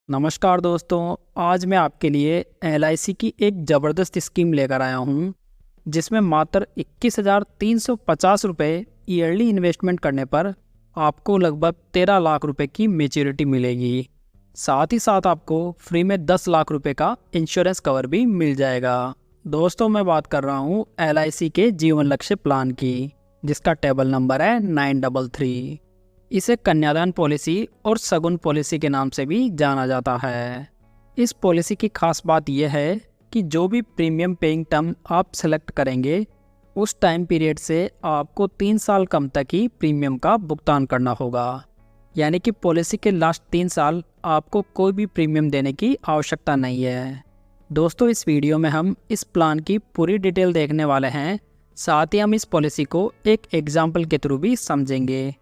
नमस्कार दोस्तों, आज मैं आपके लिए LIC की एक ज़बरदस्त स्कीम लेकर आया हूँ जिसमें मात्र 21,350 रुपये ईयरली इन्वेस्टमेंट करने पर आपको लगभग 13 लाख रुपए की मैच्योरिटी मिलेगी। साथ ही साथ आपको फ्री में 10 लाख रुपए का इंश्योरेंस कवर भी मिल जाएगा। दोस्तों, मैं बात कर रहा हूँ LIC के जीवन लक्ष्य प्लान की, जिसका टेबल नंबर है 933। इसे कन्यादान पॉलिसी और सगुन पॉलिसी के नाम से भी जाना जाता है। इस पॉलिसी की खास बात यह है कि जो भी प्रीमियम पेइंग टर्म आप सेलेक्ट करेंगे उस टाइम पीरियड से आपको 3 साल कम तक ही प्रीमियम का भुगतान करना होगा। यानी कि पॉलिसी के लास्ट 3 साल आपको कोई भी प्रीमियम देने की आवश्यकता नहीं है। दोस्तों, इस वीडियो में हम इस प्लान की पूरी डिटेल देखने वाले हैं। साथ ही हम इस पॉलिसी को एक एग्जाम्पल के थ्रू भी समझेंगे।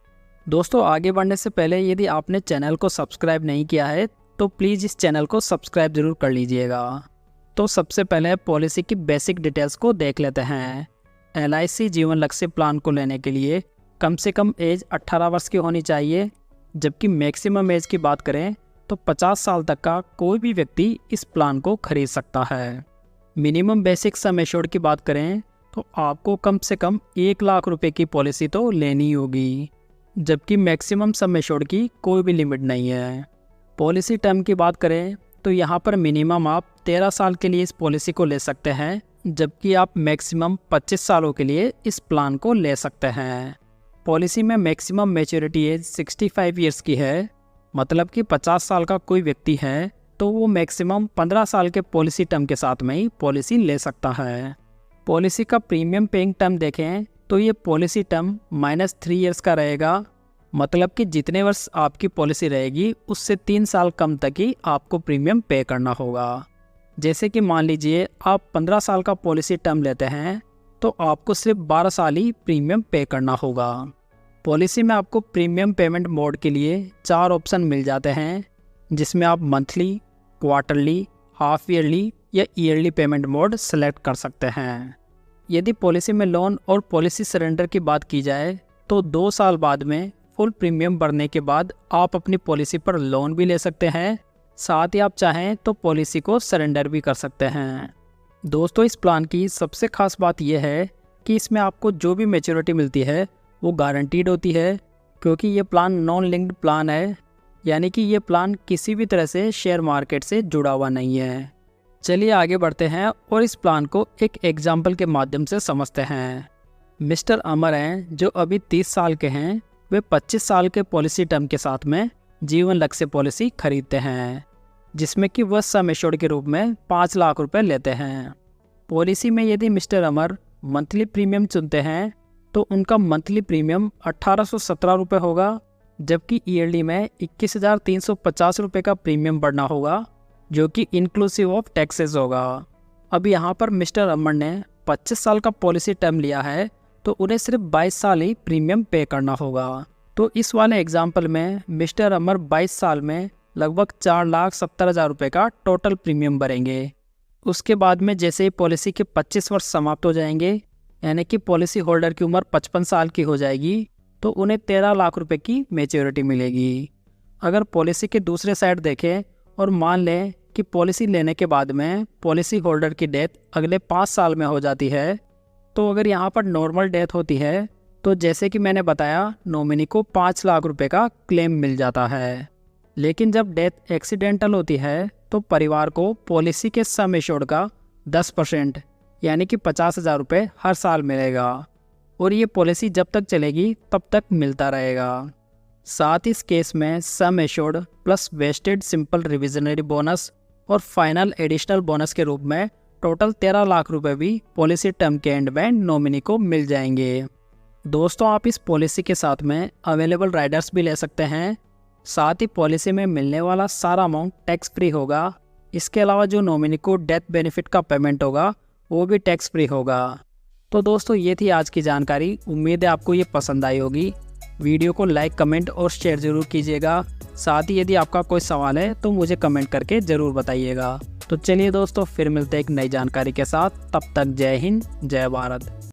दोस्तों, आगे बढ़ने से पहले यदि आपने चैनल को सब्सक्राइब नहीं किया है तो प्लीज़ इस चैनल को सब्सक्राइब ज़रूर कर लीजिएगा। तो सबसे पहले पॉलिसी की बेसिक डिटेल्स को देख लेते हैं। LIC जीवन लक्ष्य प्लान को लेने के लिए कम से कम एज 18 वर्ष की होनी चाहिए, जबकि मैक्सिमम एज की बात करें तो 50 साल तक का कोई भी व्यक्ति इस प्लान को खरीद सकता है। मिनिमम बेसिक सम एश्योर्ड की बात करें तो आपको कम से कम 1 लाख रुपए की पॉलिसी तो लेनी होगी, जबकि मैक्सिमम सम एश्योर्ड की कोई भी लिमिट नहीं है। पॉलिसी टर्म की बात करें तो यहाँ पर मिनिमम आप 13 साल के लिए इस पॉलिसी को ले सकते हैं, जबकि आप मैक्सिमम 25 सालों के लिए इस प्लान को ले सकते हैं। पॉलिसी में मैक्सिमम मैच्योरिटी एज 65 ईयर्स की है, मतलब कि 50 साल का कोई व्यक्ति है तो वो मैक्सिमम 15 साल के पॉलिसी टर्म के साथ में ही पॉलिसी ले सकता है। पॉलिसी का प्रीमियम पेइंग टर्म देखें तो ये पॉलिसी टर्म -3 ईयर्स का रहेगा, मतलब कि जितने वर्ष आपकी पॉलिसी रहेगी उससे 3 साल कम तक ही आपको प्रीमियम पे करना होगा। जैसे कि मान लीजिए आप 15 साल का पॉलिसी टर्म लेते हैं तो आपको सिर्फ 12 साल ही प्रीमियम पे करना होगा। पॉलिसी में आपको प्रीमियम पेमेंट मोड के लिए 4 ऑप्शन मिल जाते हैं, जिसमें आप मंथली, क्वार्टरली, हाफ ईयरली या ईयरली पेमेंट मोड सेलेक्ट कर सकते हैं। यदि पॉलिसी में लोन और पॉलिसी सरेंडर की बात की जाए तो 2 साल बाद में फुल प्रीमियम भरने के बाद आप अपनी पॉलिसी पर लोन भी ले सकते हैं। साथ ही आप चाहें तो पॉलिसी को सरेंडर भी कर सकते हैं। दोस्तों, इस प्लान की सबसे खास बात यह है कि इसमें आपको जो भी मैच्योरिटी मिलती है वो गारंटीड होती है, क्योंकि ये प्लान नॉन लिंक्ड प्लान है, यानी कि ये प्लान किसी भी तरह से शेयर मार्केट से जुड़ा हुआ नहीं है। चलिए आगे बढ़ते हैं और इस प्लान को एक एग्जाम्पल के माध्यम से समझते हैं। मिस्टर अमर हैं जो अभी 30 साल के हैं। वे 25 साल के पॉलिसी टर्म के साथ में जीवन लक्ष्य पॉलिसी खरीदते हैं, जिसमें कि वह सम एश्योर्ड के रूप में 5 लाख रुपए लेते हैं। पॉलिसी में यदि मिस्टर अमर मंथली प्रीमियम चुनते हैं तो उनका मंथली प्रीमियम 1817 रुपये होगा, जबकि ईयरली में 21,350 रुपये का प्रीमियम भरना होगा, जो कि इंक्लूसिव ऑफ टैक्सेस होगा। अब यहाँ पर मिस्टर अमर ने 25 साल का पॉलिसी टर्म लिया है तो उन्हें सिर्फ 22 साल ही प्रीमियम पे करना होगा। तो इस वाले एग्जाम्पल में मिस्टर अमर 22 साल में लगभग 4,70,000 रुपये का टोटल प्रीमियम भरेंगे। उसके बाद में जैसे ही पॉलिसी के 25 वर्ष समाप्त हो जाएंगे, यानी कि पॉलिसी होल्डर की उम्र 55 साल की हो जाएगी, तो उन्हें 13 लाख रुपये की मैच्योरिटी मिलेगी। अगर पॉलिसी के दूसरे साइड देखें और मान लें कि पॉलिसी लेने के बाद में पॉलिसी होल्डर की डेथ अगले 5 साल में हो जाती है, तो अगर यहाँ पर नॉर्मल डेथ होती है तो जैसे कि मैंने बताया नॉमिनी को 5 लाख रुपए का क्लेम मिल जाता है। लेकिन जब डेथ एक्सीडेंटल होती है तो परिवार को पॉलिसी के सम एश्योर्ड का 10% यानी कि 50,000 रुपये हर साल मिलेगा, और ये पॉलिसी जब तक चलेगी तब तक मिलता रहेगा। साथ ही इस केस में sum assured plus wasted simple revisionary bonus और फाइनल एडिशनल बोनस के रूप में टोटल 13 लाख रुपए भी पॉलिसी टर्म के एंड में नॉमिनी को मिल जाएंगे। दोस्तों, आप इस पॉलिसी के साथ में अवेलेबल राइडर्स भी ले सकते हैं। साथ ही पॉलिसी में मिलने वाला सारा अमाउंट टैक्स फ्री होगा। इसके अलावा जो नॉमिनी को डेथ बेनिफिट का पेमेंट होगा वो भी टैक्स फ्री होगा। तो दोस्तों, ये थी आज की जानकारी। उम्मीद है आपको ये पसंद आई होगी। वीडियो को लाइक, कमेंट और शेयर ज़रूर कीजिएगा। साथ ही यदि आपका कोई सवाल है तो मुझे कमेंट करके ज़रूर बताइएगा। तो चलिए दोस्तों, फिर मिलते हैं एक नई जानकारी के साथ। तब तक जय हिंद, जय भारत।